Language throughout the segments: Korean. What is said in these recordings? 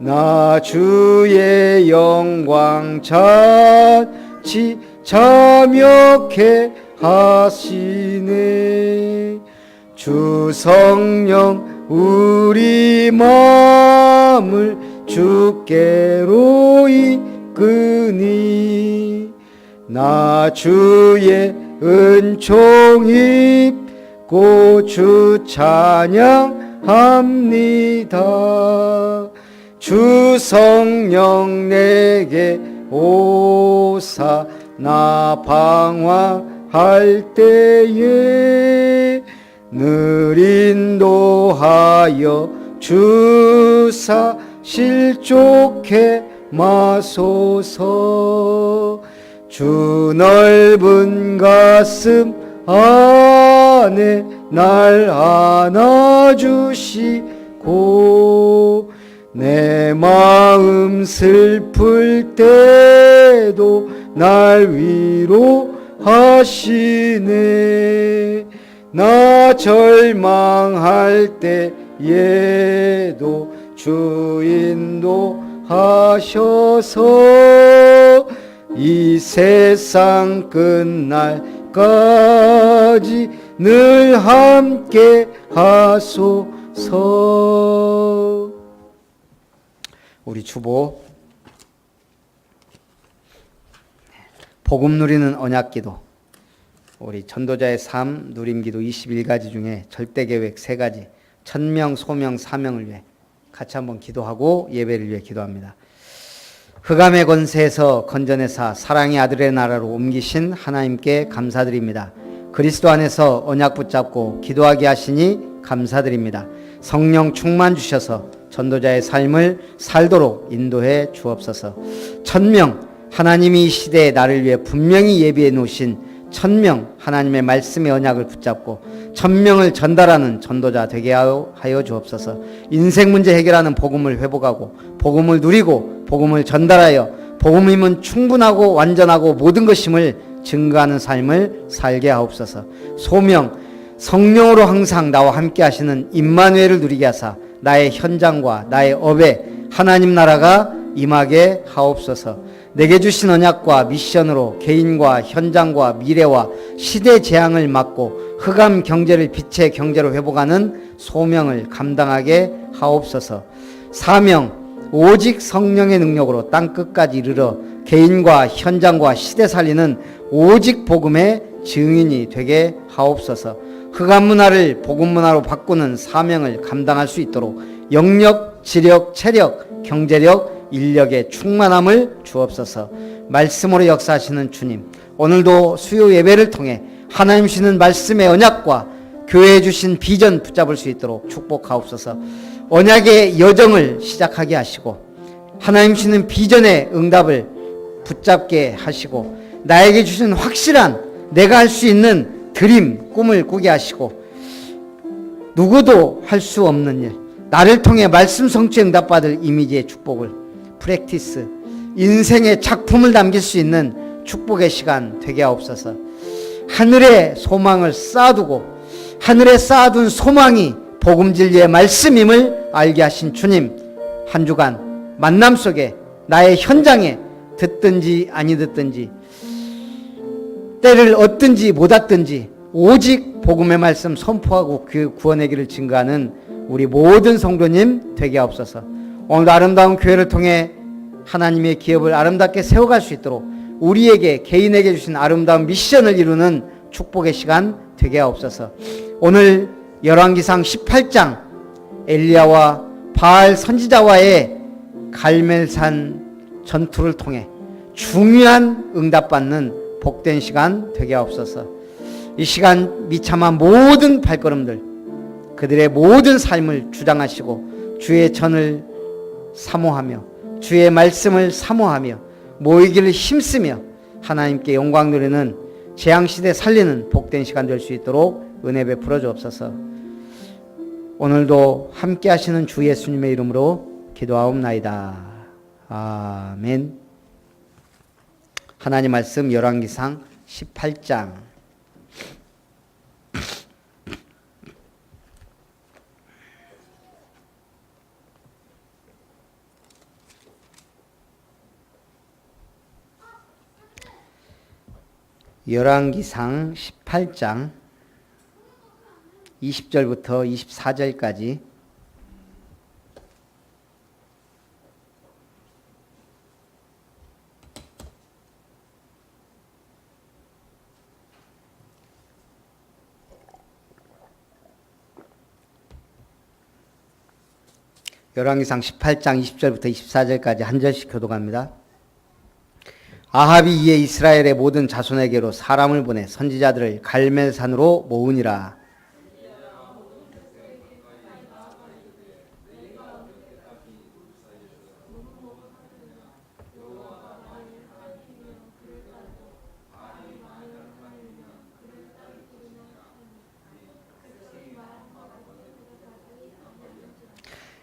나 주의 영광 잔치 참여케 하시네. 주 성령 우리 마음을 주께로 이끄니 나 주의 은총 입고 주 찬양합니다. 주 성령 내게 오사 나 방황할 때에 늘 인도하여 주사 실족해 마소서. 주 넓은 가슴 안에 날 안아주시고 내 마음 슬플 때도 날 위로하시네. 나 절망할 때에도 주 인도하셔서 이 세상 끝날까지 늘 함께 하소서. 우리 주보 복음 누리는 언약기도, 우리 전도자의 삶 누림기도 21가지 중에 절대계획 3가지, 천명, 소명, 사명을 위해 같이 한번 기도하고 예배를 위해 기도합니다. 흑암의 권세에서 건져내사 사랑의 아들의 나라로 옮기신 하나님께 감사드립니다. 그리스도 안에서 언약 붙잡고 기도하게 하시니 감사드립니다. 성령 충만 주셔서 전도자의 삶을 살도록 인도해 주옵소서. 천명, 하나님이 이 시대에 나를 위해 분명히 예비해 놓으신 천명, 하나님의 말씀의 언약을 붙잡고 천명을 전달하는 전도자 되게 하여 주옵소서. 인생 문제 해결하는 복음을 회복하고 복음을 누리고 복음을 전달하여 복음이면 충분하고 완전하고 모든 것임을 증거하는 삶을 살게 하옵소서. 소명, 성령으로 항상 나와 함께 하시는 임마누엘을 누리게 하사 나의 현장과 나의 업에 하나님 나라가 임하게 하옵소서. 내게 주신 언약과 미션으로 개인과 현장과 미래와 시대 재앙을 막고 흑암 경제를 빛의 경제로 회복하는 소명을 감당하게 하옵소서. 사명, 오직 성령의 능력으로 땅끝까지 이르러 개인과 현장과 시대 살리는 오직 복음의 증인이 되게 하옵소서. 흑암 문화를 복음 문화로 바꾸는 사명을 감당할 수 있도록 영력, 지력, 체력, 경제력, 인력의 충만함을 주옵소서. 말씀으로 역사하시는 주님, 오늘도 수요 예배를 통해 하나님 주시는 말씀의 언약과 교회에 주신 비전 붙잡을 수 있도록 축복하옵소서. 언약의 여정을 시작하게 하시고 하나님 주시는 비전의 응답을 붙잡게 하시고 나에게 주신 확실한 내가 할 수 있는 드림, 꿈을 꾸게 하시고 누구도 할 수 없는 일, 나를 통해 말씀 성취 응답받을 이미지의 축복을 프랙티스, 인생의 작품을 남길 수 있는 축복의 시간 되게 하옵소서. 하늘에 소망을 쌓아두고 하늘에 쌓아둔 소망이 복음 진리의 말씀임을 알게 하신 주님, 한 주간 만남 속에 나의 현장에 듣든지 아니 듣든지 때를 얻든지 못 얻든지 오직 복음의 말씀 선포하고 그 구원의 길을 증거하는 우리 모든 성도님 되게 하옵소서. 오늘도 아름다운 교회를 통해 하나님의 기업을 아름답게 세워갈 수 있도록 우리에게 개인에게 주신 아름다운 미션을 이루는 축복의 시간 되게 하옵소서. 오늘 열왕기상 18장 엘리야와 바알 선지자와의 갈멜산 전투를 통해 중요한 응답받는 복된 시간 되게 하옵소서. 이 시간 미참한 모든 발걸음들, 그들의 모든 삶을 주장하시고 주의 전을 사모하며 주의 말씀을 사모하며 모이기를 힘쓰며 하나님께 영광 누리는 재앙시대 살리는 복된 시간 될 수 있도록 은혜 베풀어 주옵소서. 오늘도 함께 하시는 주 예수님의 이름으로 기도하옵나이다. 아멘. 하나님 말씀 열왕기상 18장 열왕기상 18장 20절부터 24절까지 열왕기상 18장 20절부터 24절까지 한 절씩 교독합니다. 아합이 이에 이스라엘의 모든 자손에게로 사람을 보내 선지자들을 갈멜산으로 모으니라.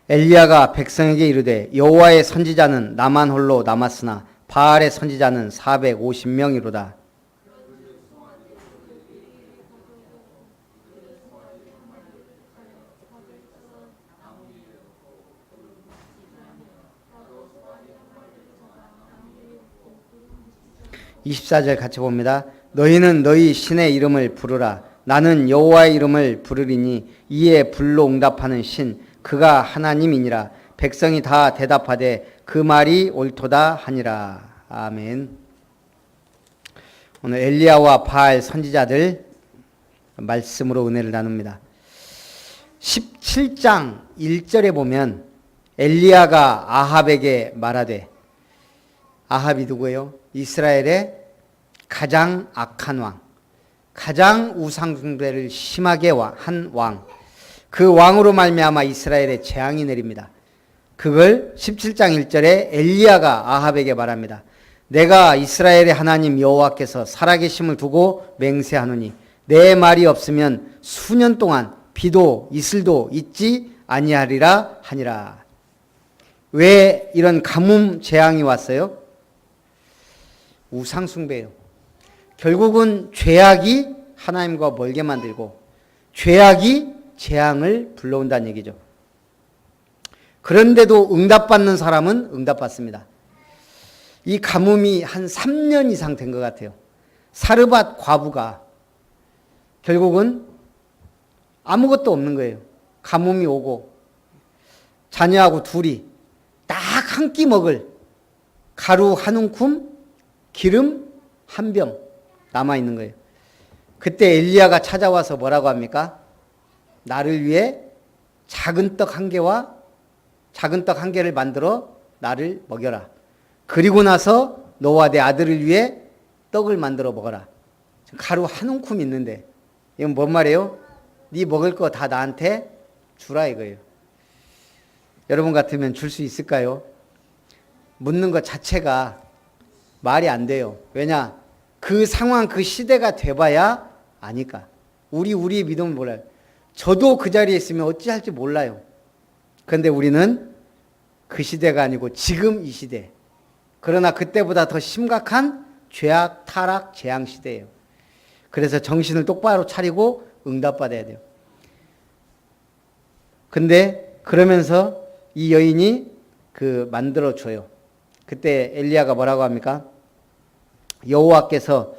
엘리야가 백성에게 이르되 여호와의 선지자는 나만 홀로 남았으나 바알의 선지자는 450명이로다. (24절) 같이 봅니다. 너희는 너희 신의 이름을 부르라. 나는 여호와의 이름을 부르리니 이에 불로 응답하는 신 그가 하나님이니라. 백성이 다 대답하되 그 말이 옳도다 하니라. 아멘. 오늘 엘리야와 바알 선지자들 말씀으로 은혜를 나눕니다. 17장 1절에 보면 엘리야가 아합에게 말하되, 아합이 누구예요? 이스라엘의 가장 악한 왕, 가장 우상숭배를 심하게 한 왕, 그 왕으로 말미암아 이스라엘에 재앙이 내립니다. 그걸 17장 1절에 엘리야가 아합에게 말합니다. 내가 이스라엘의 하나님 여호와께서 살아계심을 두고 맹세하노니 내 말이 없으면 수년 동안 비도 이슬도 있지 아니하리라 하니라. 왜 이런 가뭄 재앙이 왔어요? 우상숭배예요. 결국은 죄악이 하나님과 멀게 만들고 죄악이 재앙을 불러온다는 얘기죠. 그런데도 응답받는 사람은 응답받습니다. 이 가뭄이 한 3년 이상 된 것 같아요. 사르밧 과부가 결국은 아무것도 없는 거예요. 가뭄이 오고 자녀하고 둘이 딱 한 끼 먹을 가루 한 움큼, 기름 한 병 남아있는 거예요. 그때 엘리야가 찾아와서 뭐라고 합니까? 나를 위해 작은 떡 한 개를 만들어 나를 먹여라. 그리고 나서 너와 내 아들을 위해 떡을 만들어 먹어라. 가루 한 움큼 있는데 이건 뭔 말이에요? 네 먹을 거 다 나한테 주라 이거예요. 여러분 같으면 줄 수 있을까요? 묻는 것 자체가 말이 안 돼요. 왜냐? 그 상황, 그 시대가 돼봐야 아니까. 우리의 믿음을 몰라요. 저도 그 자리에 있으면 어찌할지 몰라요. 그런데 우리는 그 시대가 아니고 지금 이 시대. 그러나 그때보다 더 심각한 죄악, 타락, 재앙 시대예요. 그래서 정신을 똑바로 차리고 응답받아야 돼요. 근데 그러면서 이 여인이 만들어줘요. 그때 엘리야가 뭐라고 합니까? 여호와께서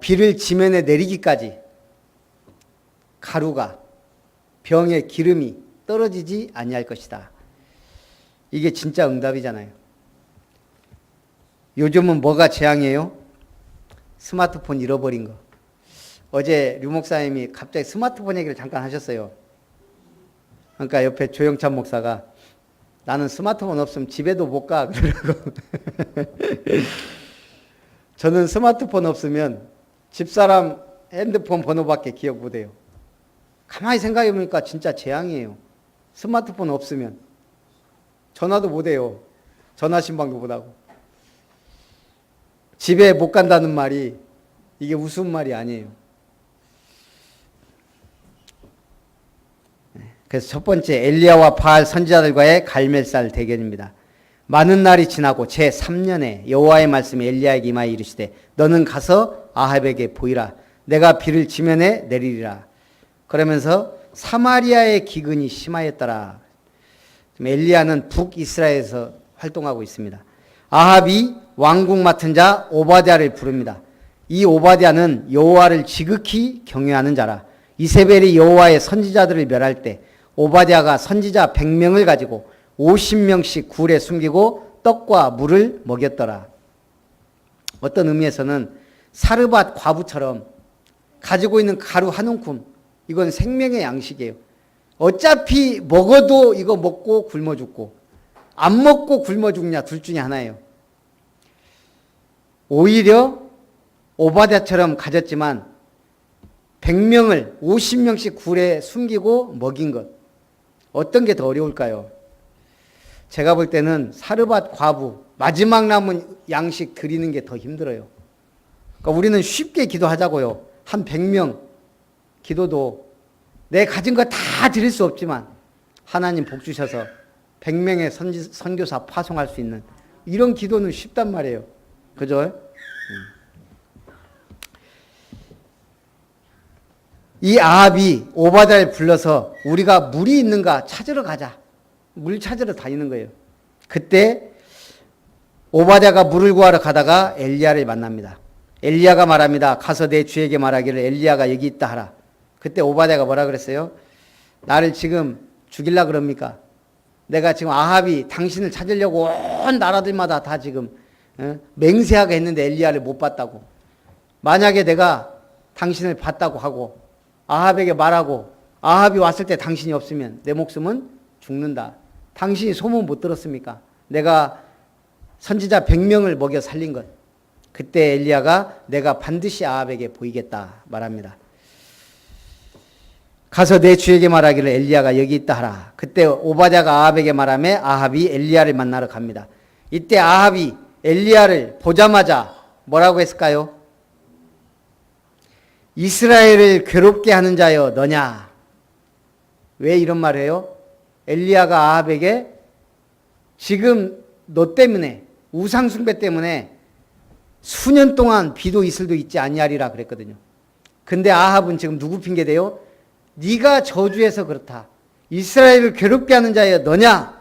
비를 지면에 내리기까지 가루가 병에 기름이 떨어지지 아니할 것이다. 이게 진짜 응답이잖아요. 요즘은 뭐가 재앙이에요? 스마트폰 잃어버린 거. 어제 류 목사님이 갑자기 스마트폰 얘기를 잠깐 하셨어요. 그러니까 옆에 조영찬 목사가 나는 스마트폰 없으면 집에도 못 가 그러라고. 저는 스마트폰 없으면 집사람 핸드폰 번호밖에 기억 못해요. 가만히 생각해 보니까 진짜 재앙이에요. 스마트폰 없으면 전화도 못해요. 전화 신방도 못하고. 집에 못 간다는 말이 이게 우스운 말이 아니에요. 그래서 첫 번째 엘리야와 바알 선지자들과의 갈멜살 대결입니다. 많은 날이 지나고 제3년에 여호와의 말씀이 엘리야에게 임하여 이르시되 너는 가서 아합에게 보이라. 내가 비를 지면에 내리리라. 그러면서 사마리아의 기근이 심하였더라. 엘리야는 북이스라엘에서 활동하고 있습니다. 아합이 왕궁 맡은 자 오바댜를 부릅니다. 이 오바댜는 여호와를 지극히 경외하는 자라. 이세벨이 여호와의 선지자들을 멸할 때 오바댜가 선지자 100명을 가지고 50명씩 굴에 숨기고 떡과 물을 먹였더라. 어떤 의미에서는 사르밧 과부처럼 가지고 있는 가루 한 움큼, 이건 생명의 양식이에요. 어차피 먹어도 이거 먹고 굶어 죽고 안 먹고 굶어 죽냐, 둘 중에 하나예요. 오히려 오바댜처럼 가졌지만 100명을 50명씩 굴에 숨기고 먹인 것, 어떤 게 더 어려울까요? 제가 볼 때는 사르밧 과부 마지막 남은 양식 드리는 게 더 힘들어요. 그러니까 우리는 쉽게 기도하자고요. 한 100명 기도도 내 가진 거 다 드릴 수 없지만 하나님 복 주셔서 100명의 선교사 파송할 수 있는 이런 기도는 쉽단 말이에요. 그죠? 이 아합이 오바댜를 불러서 우리가 물이 있는가 찾으러 가자. 물 찾으러 다니는 거예요. 그때 오바댜가 물을 구하러 가다가 엘리야를 만납니다. 엘리야가 말합니다. 가서 내 주에게 말하기를 엘리야가 여기 있다 하라. 그때 오바댜가 뭐라 그랬어요? 나를 지금 죽일라 그럽니까? 내가 지금 아합이 당신을 찾으려고 온 나라들마다 다 지금 맹세하게 했는데 엘리야를 못 봤다고. 만약에 내가 당신을 봤다고 하고 아합에게 말하고 아합이 왔을 때 당신이 없으면 내 목숨은 죽는다. 당신이 소문 못 들었습니까? 내가 선지자 100명을 먹여 살린 것. 그때 엘리야가 내가 반드시 아합에게 보이겠다 말합니다. 가서 내 주에게 말하기를 엘리야가 여기 있다 하라. 그때 오바댜가 아합에게 말하며 아합이 엘리야를 만나러 갑니다. 이때 아합이 엘리야를 보자마자 뭐라고 했을까요? 이스라엘을 괴롭게 하는 자여 너냐? 왜 이런 말을 해요? 엘리야가 아합에게 지금 너 때문에 우상 숭배 때문에 수년 동안 비도 이슬도 있지 아니하리라 그랬거든요. 근데 아합은 지금 누구 핑계대요? 네가 저주해서 그렇다. 이스라엘을 괴롭게 하는 자여 너냐?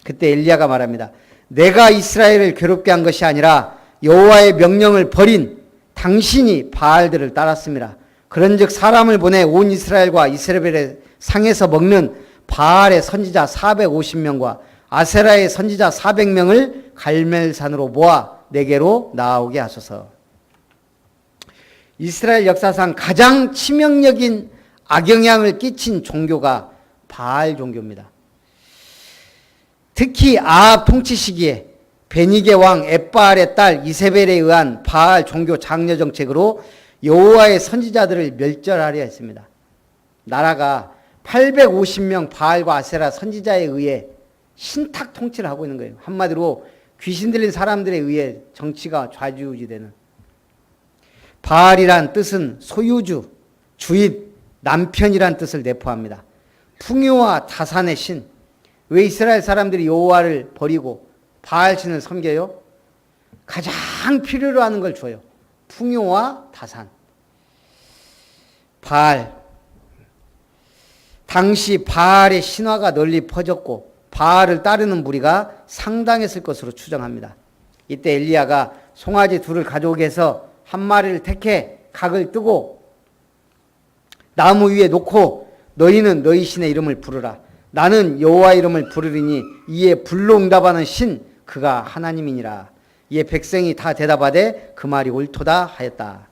그때 엘리야가 말합니다. 내가 이스라엘을 괴롭게 한 것이 아니라 여호와의 명령을 버린 당신이 바알들을 따랐습니다. 그런즉 사람을 보내 온 이스라엘과 이스라엘의 상에서 먹는 바알의 선지자 450명과 아세라의 선지자 400명을 갈멜산으로 모아 내게로 나오게 하소서. 이스라엘 역사상 가장 치명적인 악영향을 끼친 종교가 바알 종교입니다. 특히 아합 통치 시기에 베니게 왕 엣바알의 딸 이세벨에 의한 바알 종교 장려 정책으로 여호와의 선지자들을 멸절하려 했습니다. 나라가 850명 바알과 아세라 선지자에 의해 신탁 통치를 하고 있는 거예요. 한마디로 귀신 들린 사람들에 의해 정치가 좌지우지되는. 바알이란 뜻은 소유주, 주인, 남편이란 뜻을 내포합니다. 풍요와 다산의 신. 왜 이스라엘 사람들이 여호와를 버리고 바알 신을 섬겨요? 가장 필요로 하는 걸 줘요. 풍요와 다산. 바알. 당시 바알의 신화가 널리 퍼졌고 바알을 따르는 무리가 상당했을 것으로 추정합니다. 이때 엘리야가 송아지 둘을 가져오게 해서 한 마리를 택해 각을 뜨고 나무 위에 놓고 너희는 너희 신의 이름을 부르라. 나는 여호와 이름을 부르리니 이에 불로 응답하는 신 그가 하나님이니라. 이에 백성이 다 대답하되 그 말이 옳도다 하였다.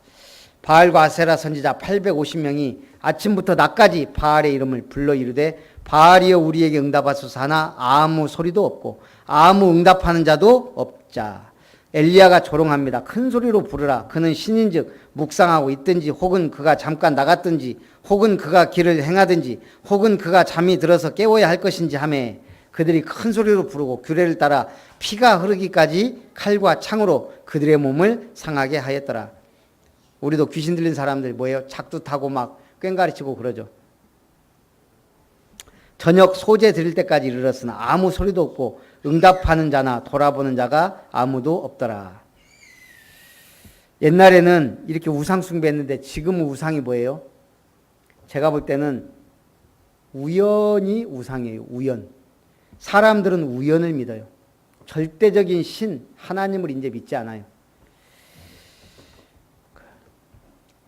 바알과 아세라 선지자 850명이 아침부터 낮까지 바알의 이름을 불러 이르되 바알이여 우리에게 응답하소서 하나 아무 소리도 없고 아무 응답하는 자도 없자. 엘리야가 조롱합니다. 큰 소리로 부르라. 그는 신인즉 묵상하고 있든지 혹은 그가 잠깐 나갔든지 혹은 그가 길을 행하든지 혹은 그가 잠이 들어서 깨워야 할 것인지 하매 그들이 큰 소리로 부르고 규례를 따라 피가 흐르기까지 칼과 창으로 그들의 몸을 상하게 하였더라. 우리도 귀신 들린 사람들 뭐예요? 작두 타고 막 꽹가리치고 그러죠. 저녁 소제 드릴 때까지 이르렀으나 아무 소리도 없고 응답하는 자나 돌아보는 자가 아무도 없더라. 옛날에는 이렇게 우상 숭배했는데 지금은 우상이 뭐예요? 제가 볼 때는 우연이 우상이에요. 우연. 사람들은 우연을 믿어요. 절대적인 신, 하나님을 이제 믿지 않아요.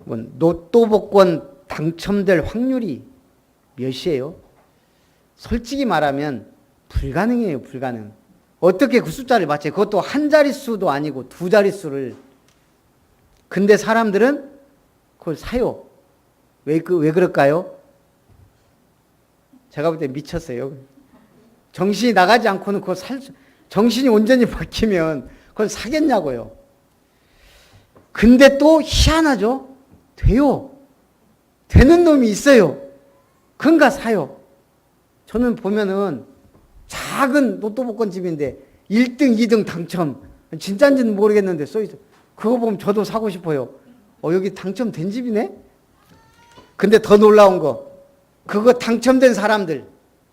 뭐 로또 복권 당첨될 확률이 몇이에요? 솔직히 말하면 불가능해요, 불가능. 어떻게 그 숫자를 맞춰요? 그것도 한 자릿수도 아니고 두 자릿수를. 근데 사람들은 그걸 사요. 왜 그럴까요? 제가 볼 때 미쳤어요. 정신이 나가지 않고는 그걸 정신이 온전히 바뀌면 그걸 사겠냐고요. 근데 또 희한하죠? 돼요. 되는 놈이 있어요. 그런가 사요. 저는 보면은 작은 로또 복권집인데 1등, 2등 당첨. 진짜인지는 모르겠는데 써있어. 그거 보면 저도 사고 싶어요. 여기 당첨된 집이네? 근데 더 놀라운 거. 그거 당첨된 사람들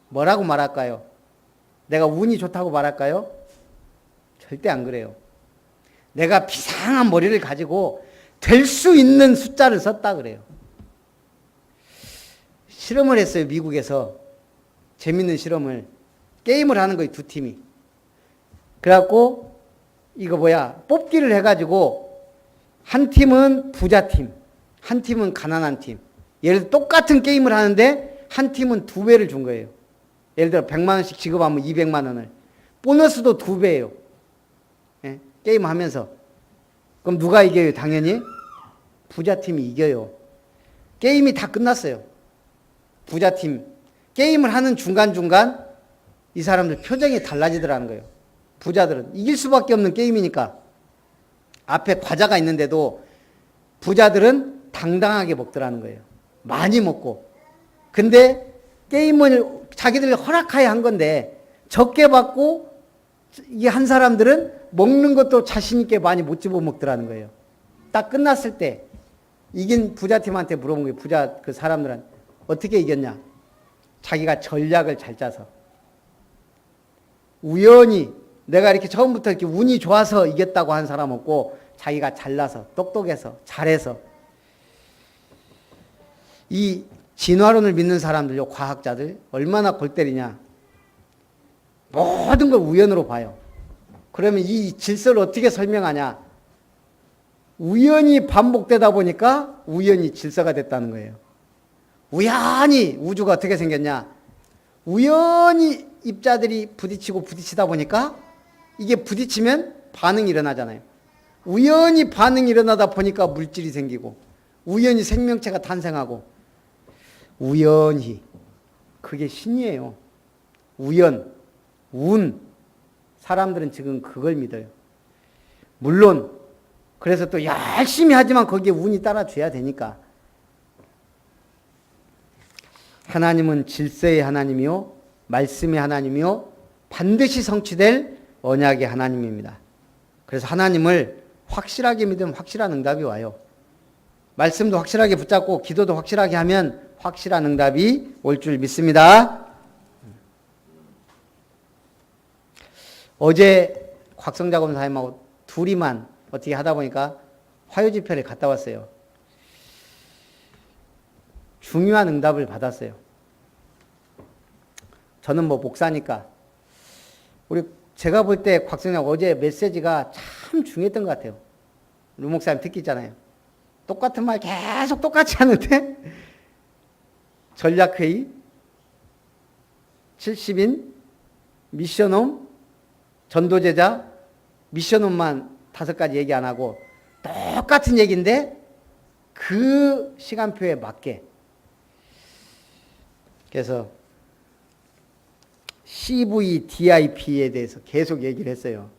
뭐라고 말할까요? 내가 운이 좋다고 말할까요? 절대 안 그래요. 내가 비상한 머리를 가지고 될 수 있는 숫자를 썼다 그래요. 실험을 했어요. 미국에서. 재밌는 실험을. 게임을 하는 거예요. 두 팀이. 그래갖고 이거 뽑기를 해가지고 한 팀은 부자팀, 한 팀은 가난한 팀. 예를 들어 똑같은 게임을 하는데 한 팀은 2배를 준 거예요. 예를 들어 100만 원씩 지급하면 200만 원을. 보너스도 2배예요. 예? 게임하면서. 그럼 누가 이겨요? 당연히 부자팀이 이겨요. 게임이 다 끝났어요. 부자팀. 게임을 하는 중간중간 이 사람들 표정이 달라지더라는 거예요. 부자들은. 이길 수밖에 없는 게임이니까. 앞에 과자가 있는데도 부자들은 당당하게 먹더라는 거예요. 많이 먹고. 근데 게임을 자기들 허락하여 한 건데 적게 받고 이 한 사람들은 먹는 것도 자신 있게 많이 못 집어 먹더라는 거예요. 딱 끝났을 때 이긴 부자팀한테 물어본 거예요. 부자 그 사람들은 어떻게 이겼냐? 자기가 전략을 잘 짜서. 우연히 내가 이렇게 처음부터 이렇게 운이 좋아서 이겼다고 한 사람 없고 자기가 잘나서 똑똑해서 잘해서. 이 진화론을 믿는 사람들요, 과학자들 얼마나 골 때리냐. 모든 걸 우연으로 봐요. 그러면 이 질서를 어떻게 설명하냐. 우연히 반복되다 보니까 우연히 질서가 됐다는 거예요. 우연히 우주가 어떻게 생겼냐. 우연히 입자들이 부딪히다 보니까 이게 부딪히면 반응이 일어나잖아요. 우연히 반응이 일어나다 보니까 물질이 생기고 우연히 생명체가 탄생하고 우연히. 그게 신이에요. 우연, 운. 사람들은 지금 그걸 믿어요. 물론 그래서 또 열심히 하지만 거기에 운이 따라줘야 되니까. 하나님은 질서의 하나님이요 말씀의 하나님이요 반드시 성취될 언약의 하나님입니다. 그래서 하나님을 확실하게 믿으면 확실한 응답이 와요. 말씀도 확실하게 붙잡고 기도도 확실하게 하면 확실한 응답이 올 줄 믿습니다. 어제 곽성자 검사님하고 둘이만 어떻게 하다 보니까 화요집회를 갔다 왔어요. 중요한 응답을 받았어요. 저는 목사니까. 제가 볼 때 곽성자 어제 메시지가 참 중요했던 것 같아요. 루 목사님 특기 있잖아요. 똑같은 말 계속 똑같이 하는데 전략회의, 70인, 미션홈, 전도제자, 미션홈만 5가지 얘기 안 하고 똑같은 얘기인데 그 시간표에 맞게. 그래서 CVDIP에 대해서 계속 얘기를 했어요.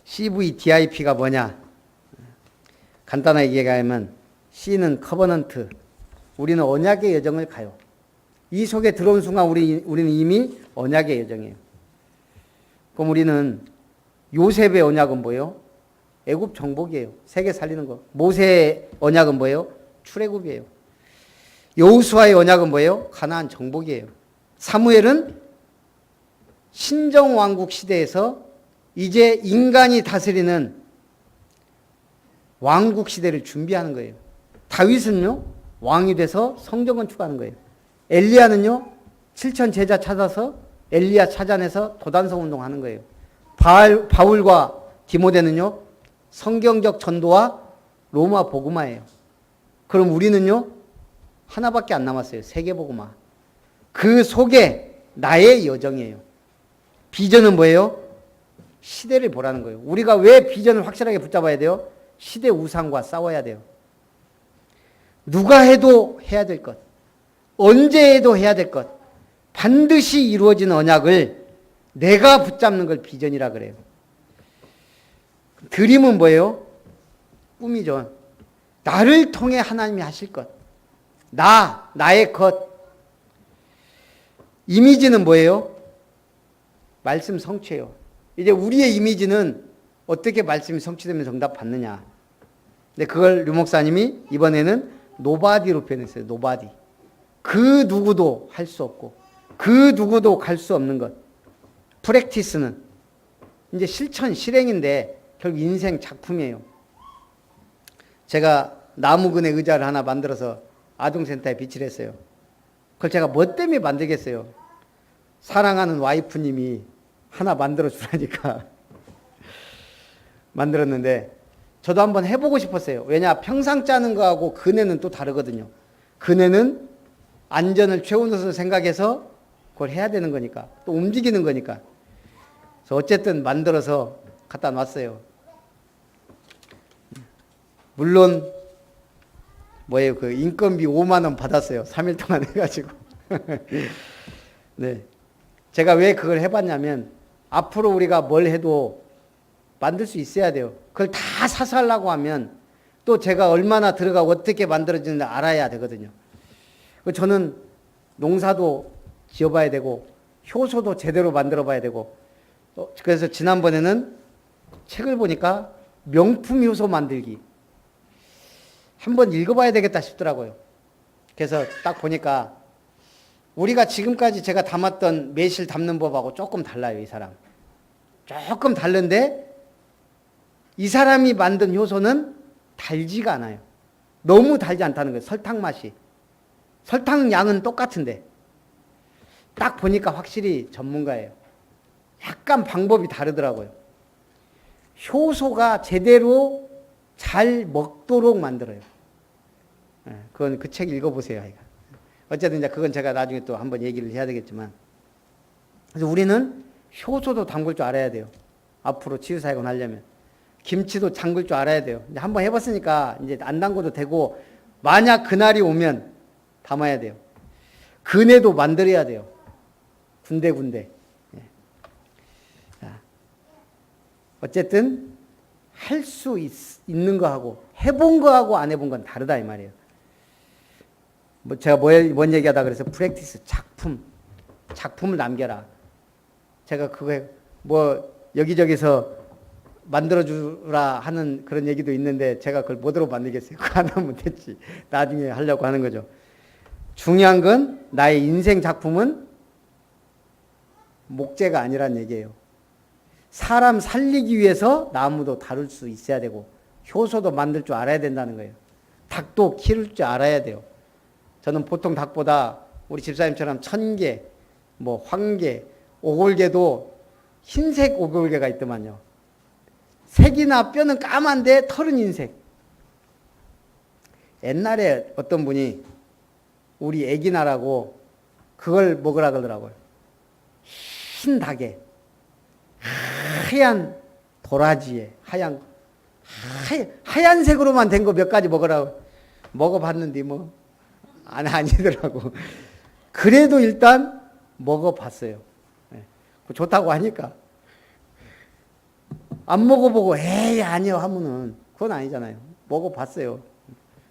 CVDIP가 뭐냐? 간단하게 얘기하면 C는 커버넌트. 우리는 언약의 여정을 가요. 이 속에 들어온 순간 우리는 이미 언약의 여정이에요. 그럼 우리는 요셉의 언약은 뭐예요? 애굽 정복이에요. 세계 살리는 거. 모세의 언약은 뭐예요? 출애굽이에요. 여호수아의 언약은 뭐예요? 가나안 정복이에요. 사무엘은 신정왕국 시대에서 이제 인간이 다스리는 왕국 시대를 준비하는 거예요. 다윗은요, 왕이 돼서 성전 건축하는 거예요. 엘리야는요, 7천 제자 찾아서 엘리야 찾아내서 도단성 운동하는 거예요. 바울과 디모데는요, 성경적 전도와 로마 복음화예요. 그럼 우리는요, 하나밖에 안 남았어요. 세계복음화. 그 속에 나의 여정이에요. 비전은 뭐예요? 시대를 보라는 거예요. 우리가 왜 비전을 확실하게 붙잡아야 돼요? 시대 우상과 싸워야 돼요. 누가 해도 해야 될 것, 언제 해도 해야 될 것, 반드시 이루어지는 언약을 내가 붙잡는 걸 비전이라 그래요. 드림은 뭐예요? 꿈이죠. 나를 통해 하나님이 하실 것, 나의 것. 이미지는 뭐예요? 말씀 성취예요. 이제 우리의 이미지는 어떻게 말씀이 성취되면 정답 받느냐. 근데 그걸 류 목사님이 이번에는 노바디로 표현했어요. 노바디. 그 누구도 할 수 없고 그 누구도 갈 수 없는 것. 프랙티스는 이제 실천, 실행인데 결국 인생 작품이에요. 제가 나무근의 의자를 하나 만들어서 아동센터에 비치를 했어요. 그걸 제가 뭐 때문에 만들겠어요? 사랑하는 와이프님이 하나 만들어 주라니까 만들었는데 저도 한번 해보고 싶었어요. 왜냐, 평상 짜는 거하고 그네는 또 다르거든요. 그네는 안전을 최우선으로 생각해서 그걸 해야 되는 거니까, 또 움직이는 거니까. 그래서 어쨌든 만들어서 갖다 놨어요. 물론 뭐예요, 그 인건비 5만 원 받았어요. 3일 동안 해가지고. 네, 제가 왜 그걸 해봤냐면 앞으로 우리가 뭘 해도 만들 수 있어야 돼요. 그걸 다 사서 하려고 하면 또 제가 얼마나 들어가고 어떻게 만들어지는지 알아야 되거든요. 저는 농사도 지어봐야 되고 효소도 제대로 만들어 봐야 되고, 그래서 지난번에는 책을 보니까 명품 효소 만들기 한번 읽어봐야 되겠다 싶더라고요. 그래서 딱 보니까 우리가 지금까지 제가 담았던 매실 담는 법하고 조금 달라요. 이 사람 조금 다른데 이 사람이 만든 효소는 달지가 않아요. 너무 달지 않다는 거예요. 설탕 맛이. 설탕 양은 똑같은데 딱 보니까 확실히 전문가예요. 약간 방법이 다르더라고요. 효소가 제대로 잘 먹도록 만들어요. 그건 그 책 읽어보세요. 어쨌든 이제 그건 제가 나중에 또 한번 얘기를 해야 되겠지만, 그래서 우리는 효소도 담글 줄 알아야 돼요. 앞으로 치유사역을 하려면. 김치도 담글 줄 알아야 돼요. 이제 한번 해봤으니까 이제 안 담궈도 되고, 만약 그날이 오면 담아야 돼요. 그네도 만들어야 돼요. 군데군데. 어쨌든 할 수 있는 거하고 해본 거하고 안 해본 건 다르다 이 말이에요. 뭐 제가 뭔 얘기하다 그래서 프랙티스, 작품을 남겨라. 제가 그거 뭐 여기저기서 만들어주라 하는 그런 얘기도 있는데 제가 그걸 뭐대로 만들겠어요. 그거 안 하면 됐지. 나중에 하려고 하는 거죠. 중요한 건 나의 인생 작품은 목재가 아니란 얘기예요. 사람 살리기 위해서 나무도 다룰 수 있어야 되고 효소도 만들 줄 알아야 된다는 거예요. 닭도 키울 줄 알아야 돼요. 저는 보통 닭보다 우리 집사님처럼 천개, 뭐 황개, 오골개도 흰색 오골개가 있더만요. 색이나 뼈는 까만데 털은 흰색. 옛날에 어떤 분이 우리 애기 나라고 그걸 먹으라 그러더라고요. 흰 닭에 하얀 도라지에 하얀색으로만 된 거 몇 가지 먹으라고. 먹어봤는데 뭐 아니더라고. 그래도 일단 먹어봤어요. 좋다고 하니까. 안 먹어보고 에이 아니요 하면은 그건 아니잖아요. 먹어봤어요.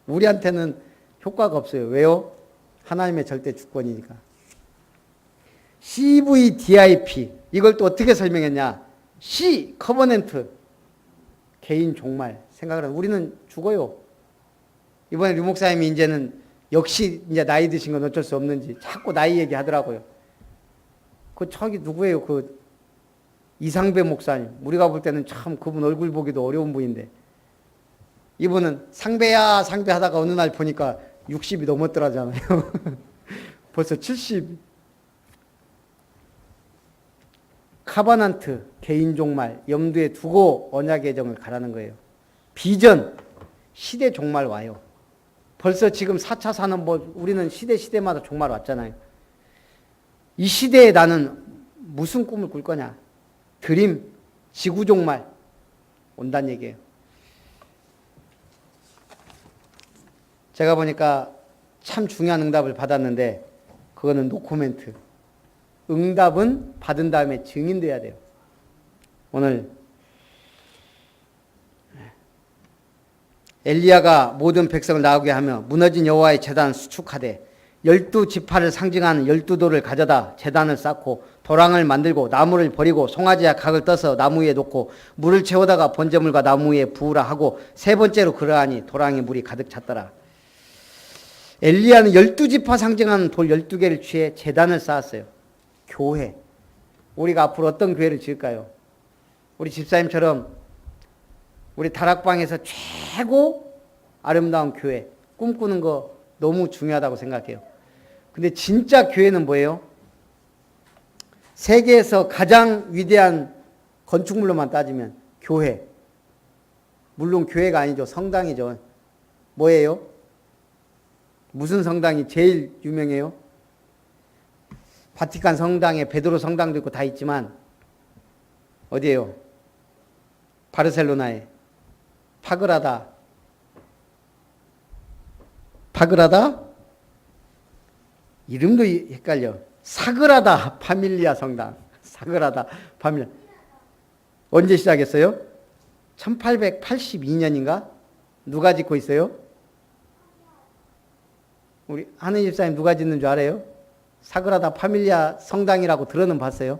우리한테는 효과가 없어요. 왜요? 하나님의 절대 주권이니까. CVDIP 이걸 또 어떻게 설명했냐? C 커버넌트 개인 종말 생각을 하면 우리는 죽어요. 이번에 류 목사님이 이제는 역시 이제 나이 드신 건 어쩔 수 없는지 자꾸 나이 얘기하더라고요. 그 저기 누구예요? 그 이상배 목사님. 우리가 볼 때는 참 그분 얼굴 보기도 어려운 분인데 이분은 상배야 상배 하다가 어느 날 보니까 60이 넘었더라잖아요. 벌써 70. 카바난트 개인 종말 염두에 두고 언약의 정을 가라는 거예요. 비전 시대 종말 와요. 벌써 지금 4차 산업 우리는 시대마다 종말 왔잖아요. 이 시대에 나는 무슨 꿈을 꿀 거냐? 드림, 지구 종말 온다는 얘기예요. 제가 보니까 참 중요한 응답을 받았는데 그거는 노코멘트. 응답은 받은 다음에 증인돼야 돼요. 오늘 엘리야가 모든 백성을 나오게 하며 무너진 여호와의 제단을 수축하되 12지파를 상징하는 12돌을 가져다 제단을 쌓고 도랑을 만들고 나무를 버리고 송아지와 각을 떠서 나무 위에 놓고 물을 채우다가 번제물과 나무 위에 부으라 하고 세 번째로 그러하니 도랑에 물이 가득 찼더라. 엘리야는 12지파 상징하는 돌 12개를 취해 제단을 쌓았어요. 교회. 우리가 앞으로 어떤 교회를 지을까요? 우리 집사님처럼 우리 다락방에서 최고 아름다운 교회 꿈꾸는 거 너무 중요하다고 생각해요. 근데 진짜 교회는 뭐예요? 세계에서 가장 위대한 건축물로만 따지면 교회. 물론 교회가 아니죠. 성당이죠. 뭐예요? 무슨 성당이 제일 유명해요? 바티칸 성당에 베드로 성당도 있고 다 있지만 어디예요? 바르셀로나에 파그라다 이름도 헷갈려. 사그라다 파밀리아 성당. 사그라다 파밀리아. 언제 시작했어요? 1882년인가? 누가 짓고 있어요? 우리 하는 집사님 누가 짓는 줄 알아요? 사그라다 파밀리아 성당이라고 들어는 봤어요?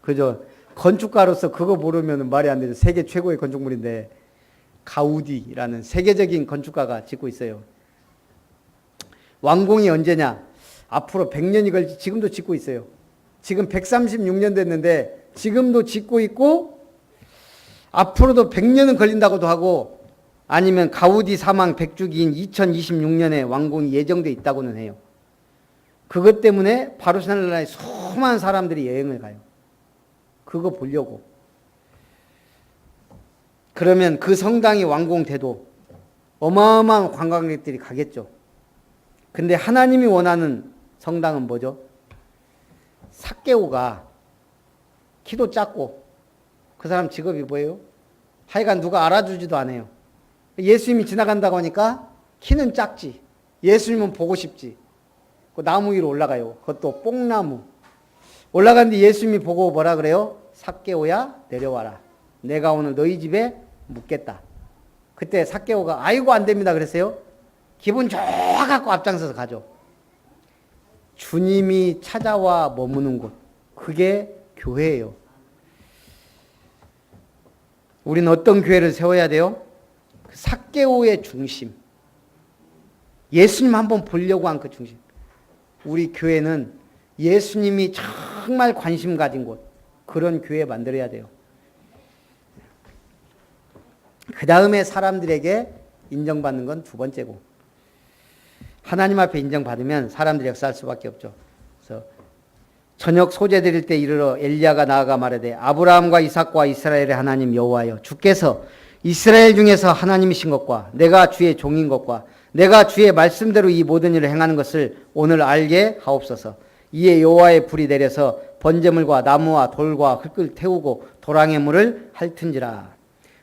그죠? 건축가로서 그거 모르면 말이 안 되죠. 세계 최고의 건축물인데 가우디라는 세계적인 건축가가 짓고 있어요. 완공이 언제냐? 앞으로 100년이 걸지 지금도 짓고 있어요. 지금 136년 됐는데 지금도 짓고 있고 앞으로도 100년은 걸린다고도 하고 아니면 가우디 사망 100주기인 2026년에 완공이 예정돼 있다고는 해요. 그것 때문에 바르셀로나에 수많은 사람들이 여행을 가요. 그거 보려고. 그러면 그 성당이 완공돼도 어마어마한 관광객들이 가겠죠. 근데 하나님이 원하는 성당은 뭐죠? 삭개오가 키도 작고 그 사람 직업이 뭐예요? 하여간 누가 알아주지도 않아요. 예수님이 지나간다고 하니까 키는 작지. 예수님은 보고 싶지. 그 나무 위로 올라가요. 그것도 뽕나무. 올라갔는데 예수님이 보고 뭐라 그래요? 삭개오야 내려와라. 내가 오늘 너희 집에 묵겠다. 그때 삭개오가 아이고 안 됩니다 그랬어요. 기분 좋아갖고 앞장서서 가죠. 주님이 찾아와 머무는 곳. 그게 교회예요. 우리는 어떤 교회를 세워야 돼요? 삭개오의 중심. 예수님 한번 보려고 한 그 중심. 우리 교회는 예수님이 정말 관심 가진 곳. 그런 교회 만들어야 돼요. 그 다음에 사람들에게 인정받는 건 두 번째고. 하나님 앞에 인정받으면 사람들이 역사할 수밖에 없죠. 그래서 저녁 소재 드릴 때 이르러 엘리야가 나아가 말하되 아브라함과 이삭과 이스라엘의 하나님 여호와여 주께서 이스라엘 중에서 하나님이신 것과 내가 주의 종인 것과 내가 주의 말씀대로 이 모든 일을 행하는 것을 오늘 알게 하옵소서. 이에 여호와의 불이 내려서 번제물과 나무와 돌과 흙을 태우고 도랑의 물을 핥은지라.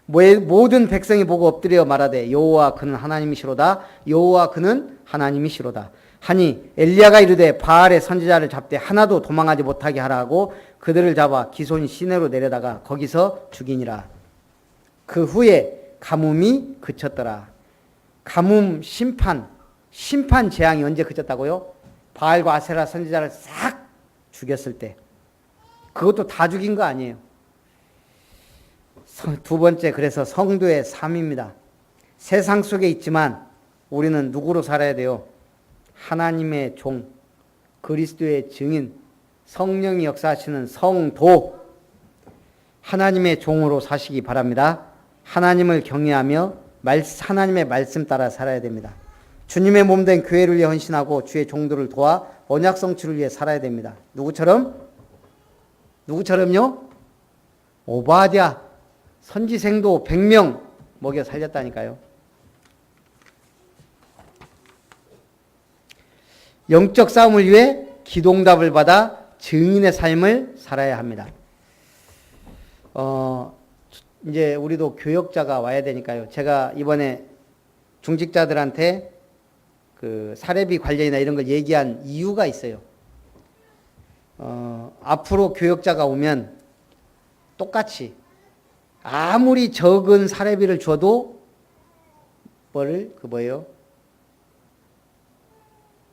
모든 백성이 보고 엎드려 말하되 여호와 그는 하나님이시로다. 여호와 그는 하나님이시로다. 하니 엘리야가 이르되 바알의 선지자를 잡되 하나도 도망하지 못하게 하라 하고 그들을 잡아 기손 시내로 내려다가 거기서 죽이니라. 그 후에 가뭄이 그쳤더라. 가뭄 심판 재앙이 언제 그쳤다고요? 바알과 아세라 선지자를 싹 죽였을 때. 그것도 다 죽인 거 아니에요. 두 번째, 그래서 성도의 삶입니다. 세상 속에 있지만 우리는 누구로 살아야 돼요? 하나님의 종, 그리스도의 증인, 성령이 역사하시는 성도, 하나님의 종으로 사시기 바랍니다. 하나님을 경외하며 하나님의 말씀 따라 살아야 됩니다. 주님의 몸된 교회를 위해 헌신하고 주의 종들을 도와 언약 성취를 위해 살아야 됩니다. 누구처럼요? 오바댜 선지생도 100명 먹여 살렸다니까요. 영적 싸움을 위해 기도응답을 받아 증인의 삶을 살아야 합니다. 이제 우리도 교역자가 와야 되니까요. 제가 이번에 중직자들한테 그 사례비 관련이나 이런 걸 얘기한 이유가 있어요. 앞으로 교역자가 오면 똑같이 아무리 적은 사례비를 줘도 뭐예요?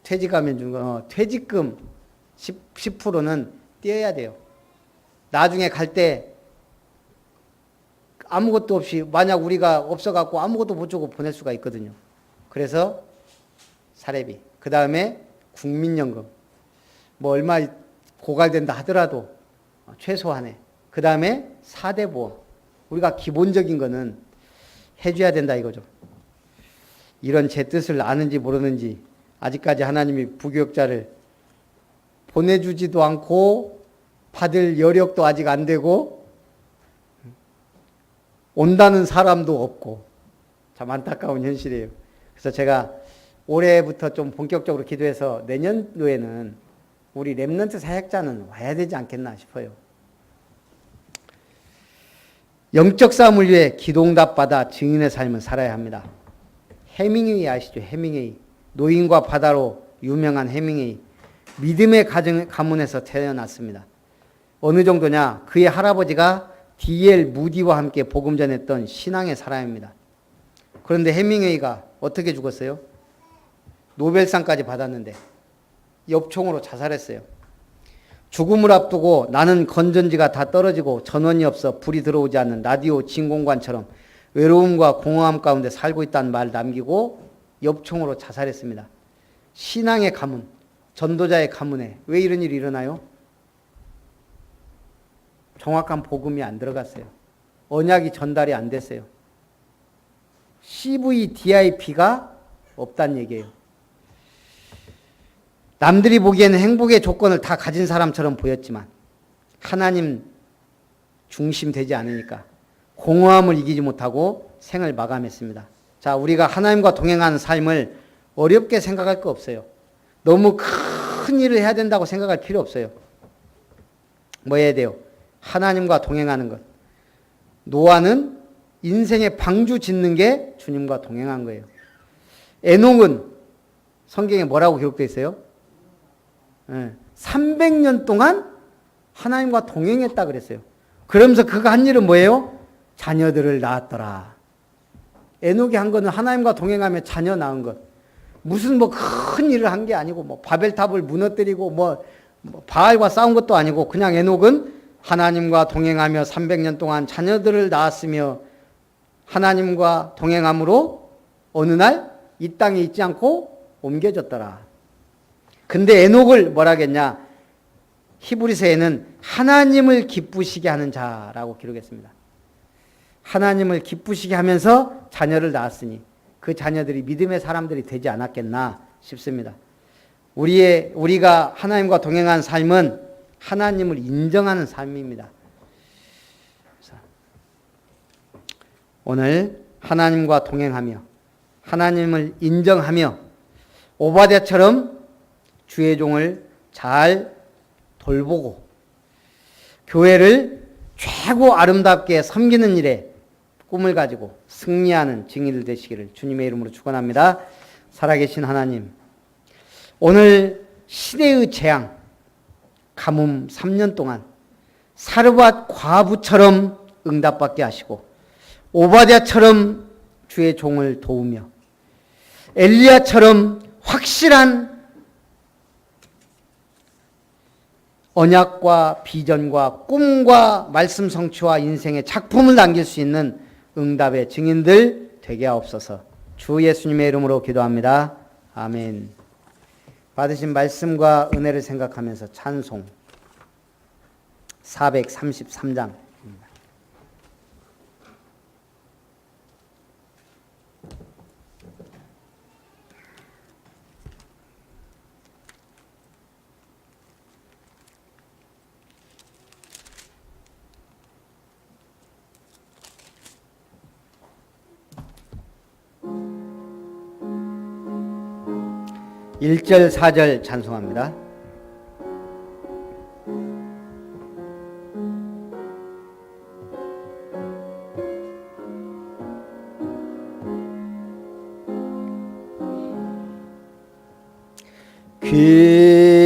퇴직하면 준 거, 퇴직금 10%는 떼어야 돼요. 나중에 갈 때 아무것도 없이 만약 우리가 없어갖고 아무것도 못 주고 보낼 수가 있거든요. 그래서 사례비, 그 다음에 국민연금, 뭐 얼마 고갈된다 하더라도 최소한에, 그 다음에 4대 보험, 우리가 기본적인 거는 해줘야 된다 이거죠. 이런 제 뜻을 아는지 모르는지 아직까지 하나님이 부교역자를 보내주지도 않고 받을 여력도 아직 안 되고 온다는 사람도 없고 참 안타까운 현실이에요. 그래서 제가 올해부터 좀 본격적으로 기도해서 내년도에는 우리 렘넌트 사역자는 와야 되지 않겠나 싶어요. 영적 싸움을 위해 기도응답 받아 증인의 삶을 살아야 합니다. 해밍웨이 아시죠? 해밍웨이. 노인과 바다로 유명한 해밍웨이. 믿음의 가문에서 태어났습니다. 어느 정도냐? 그의 할아버지가 D.L. 무디와 함께 복음 전했던 신앙의 사람입니다. 그런데 해밍웨이가 어떻게 죽었어요? 노벨상까지 받았는데 엽총으로 자살했어요. 죽음을 앞두고 나는 건전지가 다 떨어지고 전원이 없어 불이 들어오지 않는 라디오 진공관처럼 외로움과 공허함 가운데 살고 있다는 말을 남기고 엽총으로 자살했습니다. 신앙의 가문, 전도자의 가문에 왜 이런 일이 일어나요? 정확한 복음이 안 들어갔어요. 언약이 전달이 안 됐어요. CVDIP가 없다는 얘기예요. 남들이 보기에는 행복의 조건을 다 가진 사람처럼 보였지만 하나님 중심 되지 않으니까 공허함을 이기지 못하고 생을 마감했습니다. 자, 우리가 하나님과 동행하는 삶을 어렵게 생각할 거 없어요. 너무 큰 일을 해야 된다고 생각할 필요 없어요. 뭐 해야 돼요? 하나님과 동행하는 것. 노아는 인생의 방주 짓는 게 주님과 동행한 거예요. 에녹은 성경에 뭐라고 기록되어 있어요? 300년 동안 하나님과 동행했다 그랬어요. 그러면서 그가 한 일은 뭐예요? 자녀들을 낳았더라. 에녹이 한 거는 하나님과 동행하며 자녀 낳은 것. 무슨 뭐 큰 일을 한 게 아니고 뭐 바벨탑을 무너뜨리고 뭐 바알과 싸운 것도 아니고 그냥 에녹은 하나님과 동행하며 300년 동안 자녀들을 낳았으며 하나님과 동행함으로 어느 날 이 땅에 있지 않고 옮겨졌더라. 근데 에녹을 뭐라겠냐? 히브리서에는 하나님을 기쁘시게 하는 자라고 기록했습니다. 하나님을 기쁘시게 하면서 자녀를 낳았으니 그 자녀들이 믿음의 사람들이 되지 않았겠나 싶습니다. 우리가 하나님과 동행한 삶은 하나님을 인정하는 삶입니다. 오늘 하나님과 동행하며 하나님을 인정하며 오바댜처럼 주의 종을 잘 돌보고 교회를 최고 아름답게 섬기는 일에 꿈을 가지고 승리하는 증인들 되시기를 주님의 이름으로 축원합니다. 살아계신 하나님, 오늘 시대의 재앙, 가뭄 3년 동안 사르밧 과부처럼 응답받게 하시고 오바댜처럼 주의 종을 도우며 엘리야처럼 확실한 언약과 비전과 꿈과 말씀 성취와 인생의 작품을 남길 수 있는 응답의 증인들 되게 하옵소서. 주 예수님의 이름으로 기도합니다. 아멘. 받으신 말씀과 은혜를 생각하면서 찬송 433장 1절 4절 찬송합니다.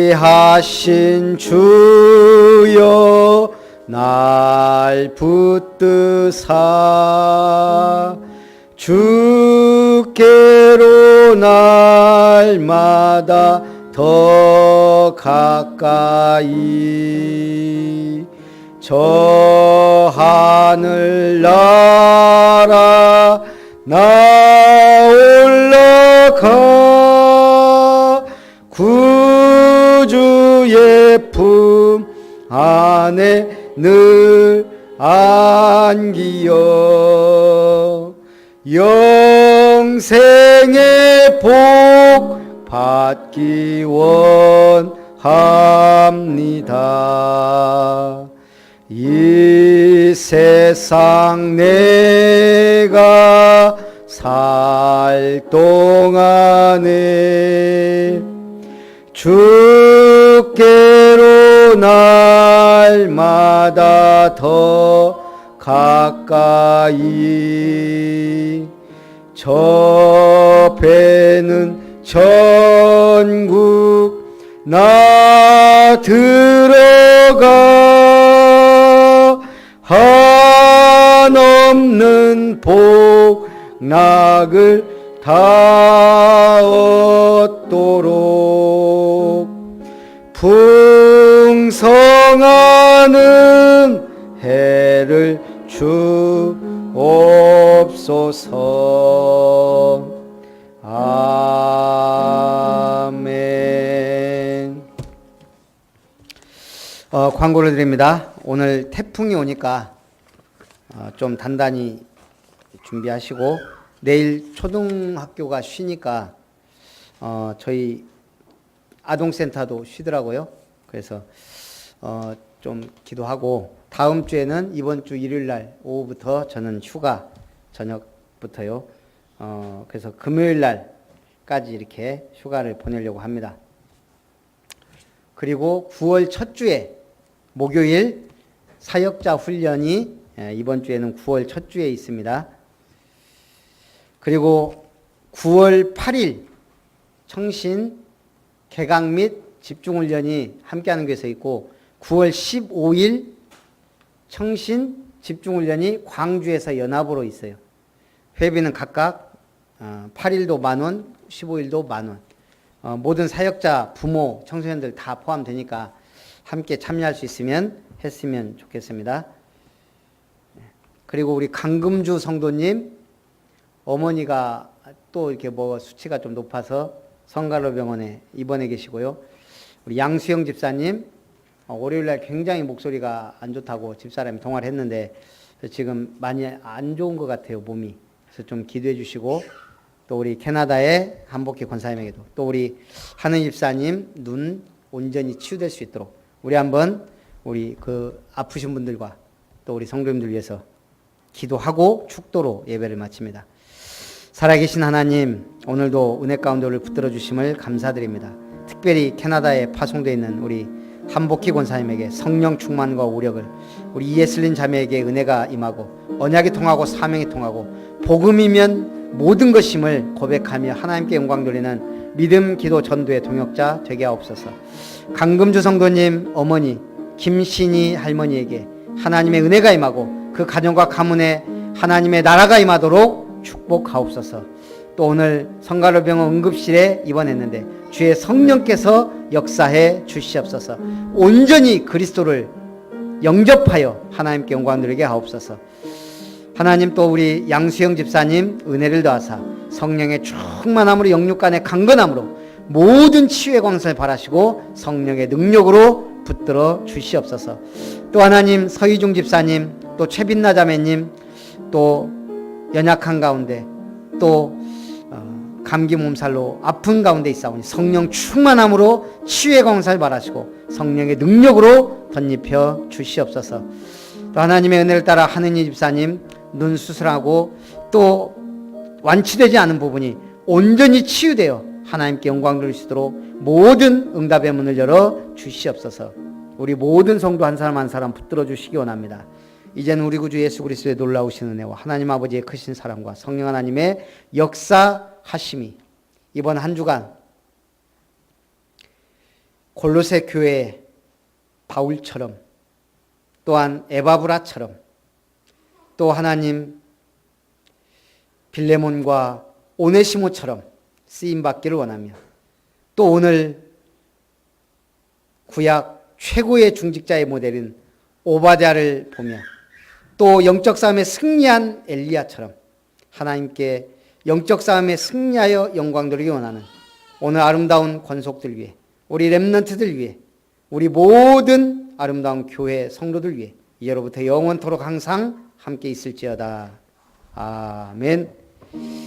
귀하신 주여 날 붙드사 주께로 날마다 더 가까이 저 하늘나라 나 올라가 구주의 품 안에 늘 안기어 영생의 복 받기 원합니다. 이 세상 내가 살 동안에 주께로 날마다 더 가까이 저 배는 전국 나 들어가 한없는 복락을 다 얻도록 풍성하는 해를 주옵소서. 아멘. 광고를 드립니다. 오늘 태풍이 오니까 좀 단단히 준비하시고 내일 초등학교가 쉬니까 저희 아동센터도 쉬더라고요. 그래서 좀 기도하고 다음 주에는 이번 주 일요일 날 오후부터 저는 휴가 저녁부터요. 그래서 금요일 날까지 이렇게 휴가를 보내려고 합니다. 그리고 9월 첫 주에 목요일 사역자 훈련이 이번 주에는 9월 첫 주에 있습니다. 그리고 9월 8일 청신 개강 및 집중훈련이 함께하는 곳에서 있고 9월 15일 청신 집중훈련이 광주에서 연합으로 있어요. 회비는 각각 8일도 만원, 15일도 만원. 모든 사역자, 부모, 청소년들 다 포함되니까 함께 참여할 수 있으면 했으면 좋겠습니다. 그리고 우리 강금주 성도님 어머니가 또 이렇게 수치가 좀 높아서 성가로 병원에 입원해 계시고요. 우리 양수영 집사님 월요일날 굉장히 목소리가 안 좋다고 집사람이 통화를 했는데 지금 많이 안 좋은 것 같아요, 몸이. 그래서 좀 기도해 주시고 또 우리 캐나다의 한복희 권사님에게도 또 우리 하는 집사님 눈 온전히 치유될 수 있도록 우리 한번 우리 그 아프신 분들과 또 우리 성도님들 위해서 기도하고 축도로 예배를 마칩니다. 살아계신 하나님, 오늘도 은혜 가운데 우리를 붙들어 주심을 감사드립니다. 특별히 캐나다에 파송되어 있는 우리 한복희 권사님에게 성령 충만과 오력을, 우리 이예슬린 자매에게 은혜가 임하고 언약이 통하고 사명이 통하고 복음이면 모든 것임을 고백하며 하나님께 영광 돌리는 믿음, 기도, 전도의 동역자 되게 하옵소서. 강금주 성도님 어머니 김신희 할머니에게 하나님의 은혜가 임하고 그 가정과 가문에 하나님의 나라가 임하도록 축복하옵소서. 또 오늘 성가로병원 응급실에 입원했는데 주의 성령께서 역사해 주시옵소서. 온전히 그리스도를 영접하여 하나님께 영광 누리게 하옵소서. 하나님, 또 우리 양수영 집사님 은혜를 더하사 성령의 충만함으로 영육간의 강건함으로 모든 치유의 광선을 바라시고 성령의 능력으로 붙들어 주시옵소서. 또 하나님, 서희중 집사님, 또 최빈나 자매님, 또 연약한 가운데 또 감기 몸살로 아픈 가운데 있사오니 성령 충만함으로 치유의 광선을 바라시고 성령의 능력으로 덧입혀 주시옵소서. 또 하나님의 은혜를 따라 하느니 집사님 눈 수술하고 또 완치되지 않은 부분이 온전히 치유되어 하나님께 영광 돌릴 수 있도록 모든 응답의 문을 열어 주시옵소서. 우리 모든 성도 한 사람 한 사람 붙들어 주시기 원합니다. 이제는 우리 구주 예수 그리스도의 놀라우신 은혜와 하나님 아버지의 크신 사랑과 성령 하나님의 역사하심이 이번 한 주간 골로새 교회 바울처럼 또한 에바브라처럼 또 하나님 빌레몬과 오네시모처럼 쓰임받기를 원하며 또 오늘 구약 최고의 중직자의 모델인 오바댜를 보며 또 영적 싸움에 승리한 엘리야처럼 하나님께 영적 싸움에 승리하여 영광 돌리기 원하는 오늘 아름다운 권속들 위해 우리 렘넌트들 위해 우리 모든 아름다운 교회 성도들 위해 이제로부터 영원토록 항상 함께 있을지어다. 아멘.